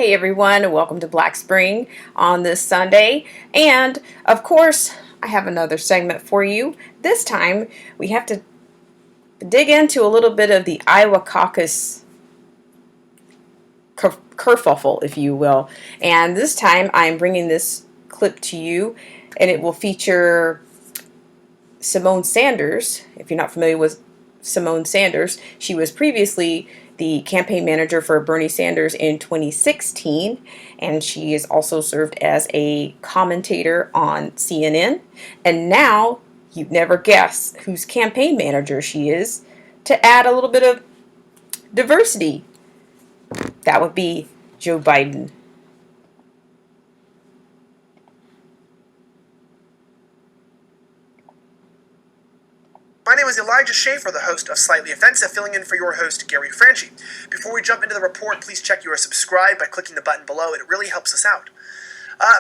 Hey everyone, welcome to Black Spring on this Sunday. And of course, I have another segment for you. This time, we have to dig into a little bit of the Iowa Caucus kerfuffle, if you will. And this time, I'm bringing this clip to you, and it will feature Symone Sanders. If you're not familiar with Symone Sanders, she was previously the campaign manager for Bernie Sanders in 2016, and she has also served as a commentator on CNN. And now you'd never guess whose campaign manager she is, to add a little bit of diversity. That would be Joe Biden. My name is Elijah Schaefer, the host of Slightly Offensive, filling in for your host, Gary Franchi. Before we jump into the report, please check you are subscribed by clicking the button below. It really helps us out.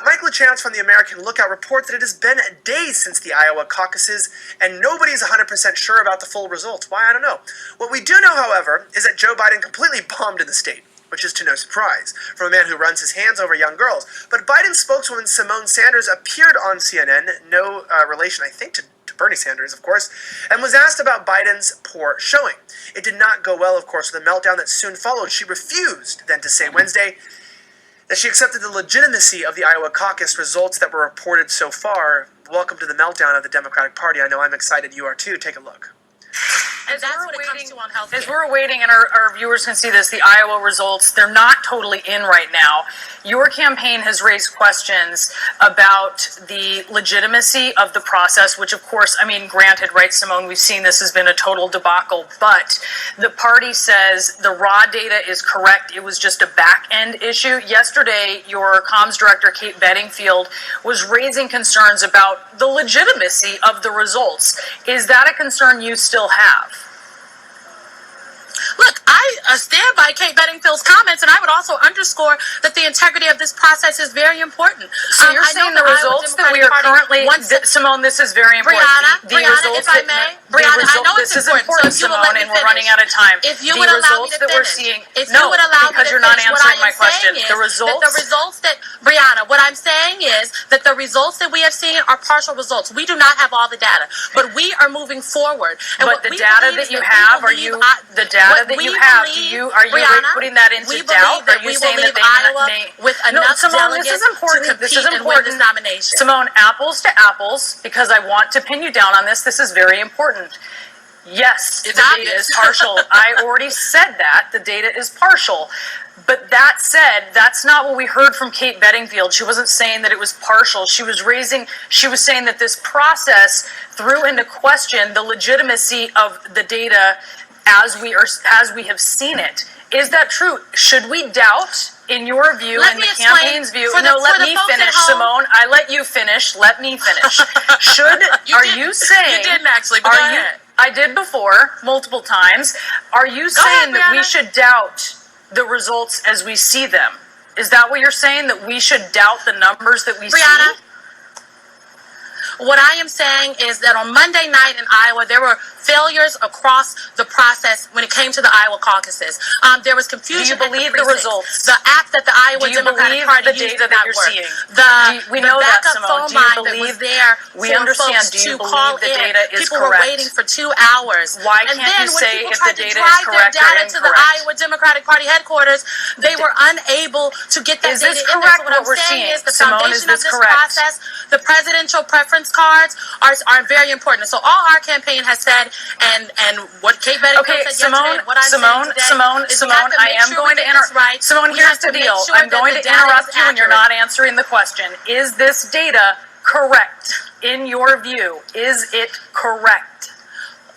Mike LeChance from the American Lookout reports that it has been days since the Iowa caucuses, and nobody's 100% sure about the full results. Why? I don't know. What we do know, however, is that Joe Biden completely bombed in the state, which is to no surprise, from a man who runs his hands over young girls. But Biden's spokeswoman, Symone Sanders, appeared on CNN, no relation, I think, to Bernie Sanders, of course, and was asked about Biden's poor showing. It did not go well, of course, with the meltdown that soon followed. She refused then to say Wednesday that she accepted the legitimacy of the Iowa caucus results that were reported so far. Welcome to the meltdown of the Democratic Party. I know I'm excited. You are too. Take a look. And that's what it comes to on healthcare. As we're waiting, and our viewers can see this, the Iowa results, they're not totally in right now. Your campaign has raised questions about the legitimacy of the process, which of course, I mean, granted, right, Symone, we've seen this has been a total debacle, but the party says the raw data is correct. It was just a back-end issue. Yesterday, your comms director, Kate Bedingfield, was raising concerns about the legitimacy of the results. Is that a concern you still have? Look, I stand by Kate Bedingfield's comments, and I would also underscore that the integrity of this process is very important. So you're saying the results that we are currently... Symone, this is very important. Brianna, if I may. Brianna, I know it's important, so if you will let me finish. And we're running out of time. If you would allow me to finish. If you would allow me to finish, what I am saying is that the results that... Brianna, what I'm saying is that the results that we have seen are partial results. We do not have all the data, but we are moving forward. But the data that you have, are you... The data that you have, are you putting that into doubt? Are you saying that Iowa with enough delegates this is important. This is important. This nomination. Symone, apples to apples, because I want to pin you down on this. This is very important. Yes, the data is partial. I already said that. The data is partial. But that said, that's not what we heard from Kate Bedingfield. She wasn't saying that it was partial. She was saying that this process threw into question the legitimacy of the data as we have seen it. Is that true? Should we doubt, in your view, in the campaign's view? No, let me finish, Symone. I let you finish. Let me finish. Are you saying? You didn't actually, but go ahead. I did before, multiple times. Are you saying that we should doubt the results as we see them? Is that what you're saying? That we should doubt the numbers that we see? What I am saying is that on Monday night in Iowa, there were failures across the process when it came to the Iowa caucuses. There was confusion. Do you believe the results? The app that the Iowa Democratic Party used did not work. We know that, Symone. Do you believe that we understand? Do you believe the data is correct? People were waiting for 2 hours. Why can't you say if the data is correct or incorrect? To the Iowa Democratic Party headquarters, they were unable to get that data in there. Is this correct? What we're seeing is the foundation of this process. The presidential preference cards are very important. So all our campaign has said, and what Kate Bedingfield said yesterday, what I'm saying today, Symone, I am going to interrupt. Right. Symone, here's the deal. I'm going to interrupt you when you're not answering the question. Is this data correct in your view? Is it correct?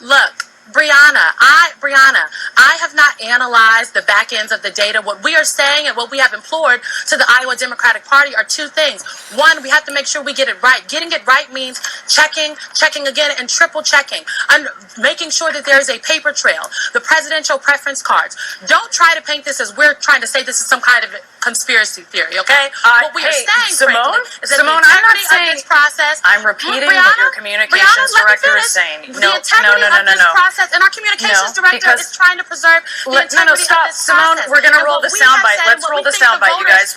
Look, Brianna, I have not analyzed the back ends of the data. What we are saying and what we have implored to the Iowa Democratic Party are 2 things. One, we have to make sure we get it right. Getting it right means checking again, and triple checking. And making sure that there is a paper trail. The presidential preference cards. Don't try to paint this as we're trying to say this is some kind of conspiracy theory, okay? What we are saying, Symone, is that the integrity of this process... I'm repeating what your communications director is saying. The integrity of this process process, and our communications director is trying to preserve the integrity of this process. Simone, we're going to roll the soundbite. Let's roll the soundbite, you guys.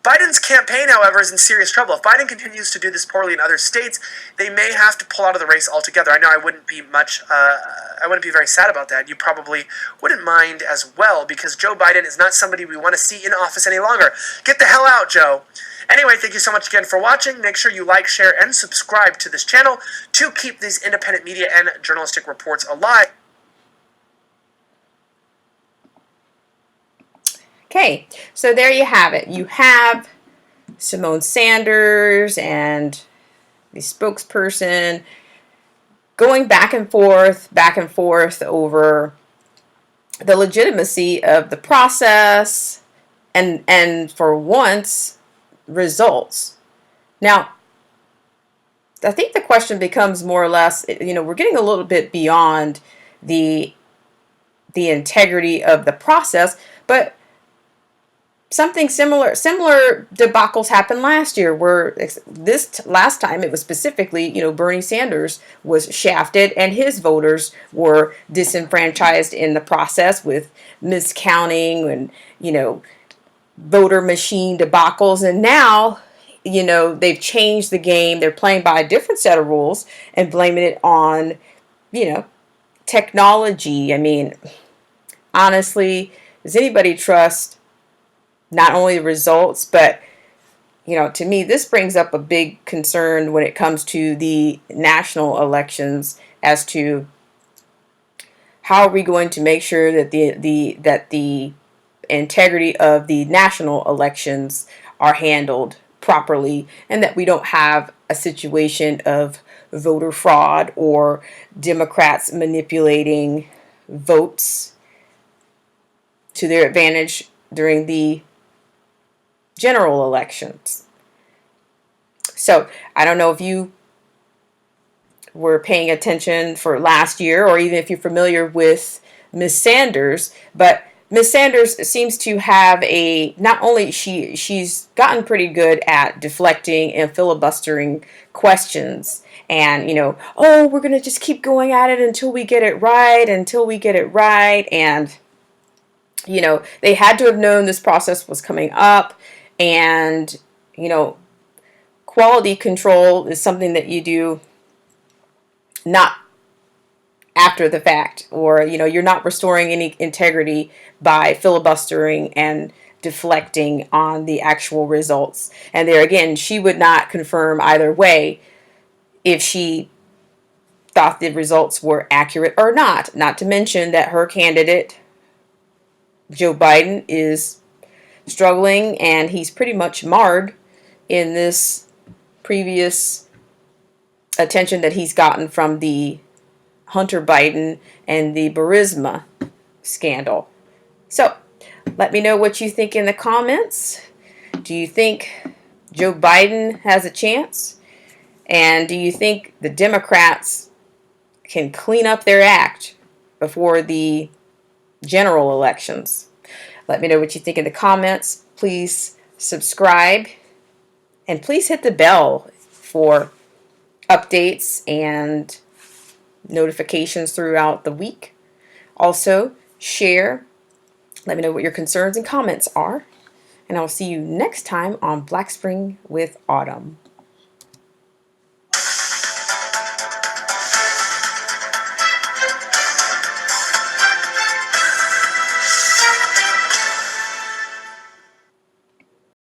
Biden's campaign, however, is in serious trouble. If Biden continues to do this poorly in other states, they may have to pull out of the race altogether. I know I wouldn't be very sad about that. You probably wouldn't mind as well, because Joe Biden is not somebody we want to see in office any longer. Get the hell out, Joe. Anyway, thank you so much again for watching. Make sure you like, share, and subscribe to this channel to keep these independent media and journalistic reports alive. Okay, so there you have it. You have Symone Sanders and the spokesperson going back and forth over the legitimacy of the process and for once, results. Now, I think the question becomes more or less, we're getting a little bit beyond the integrity of the process, but something similar debacles happened last year, where last time it was specifically, Bernie Sanders was shafted and his voters were disenfranchised in the process with miscounting and, voter machine debacles. And now, they've changed the game. They're playing by a different set of rules and blaming it on, technology. I mean, honestly, does anybody trust not only the results, but, to me, this brings up a big concern when it comes to the national elections as to how are we going to make sure that the integrity of the national elections are handled properly, and that we don't have a situation of voter fraud or Democrats manipulating votes to their advantage during the general elections. So I don't know if you were paying attention for last year, or even if you're familiar with Miss Sanders, but Miss Sanders seems to have not only she's gotten pretty good at deflecting and filibustering questions, and oh, we're gonna just keep going at it until we get it right, and they had to have known this process was coming up, and quality control is something that you do not after the fact, or you're not restoring any integrity by filibustering and deflecting on the actual results. And there again, she would not confirm either way if she thought the results were accurate or not. Not to mention that her candidate, Joe Biden, is struggling, and he's pretty much marred in this previous attention that he's gotten from the Hunter Biden and the Burisma scandal. So let me know what you think in the comments. Do you think Joe Biden has a chance? And do you think the Democrats can clean up their act before the general elections? Let me know what you think in the comments. Please subscribe, and please hit the bell for updates and notifications throughout the week. Also, share. Let me know what your concerns and comments are. And I'll see you next time on Black Spring with Autumn.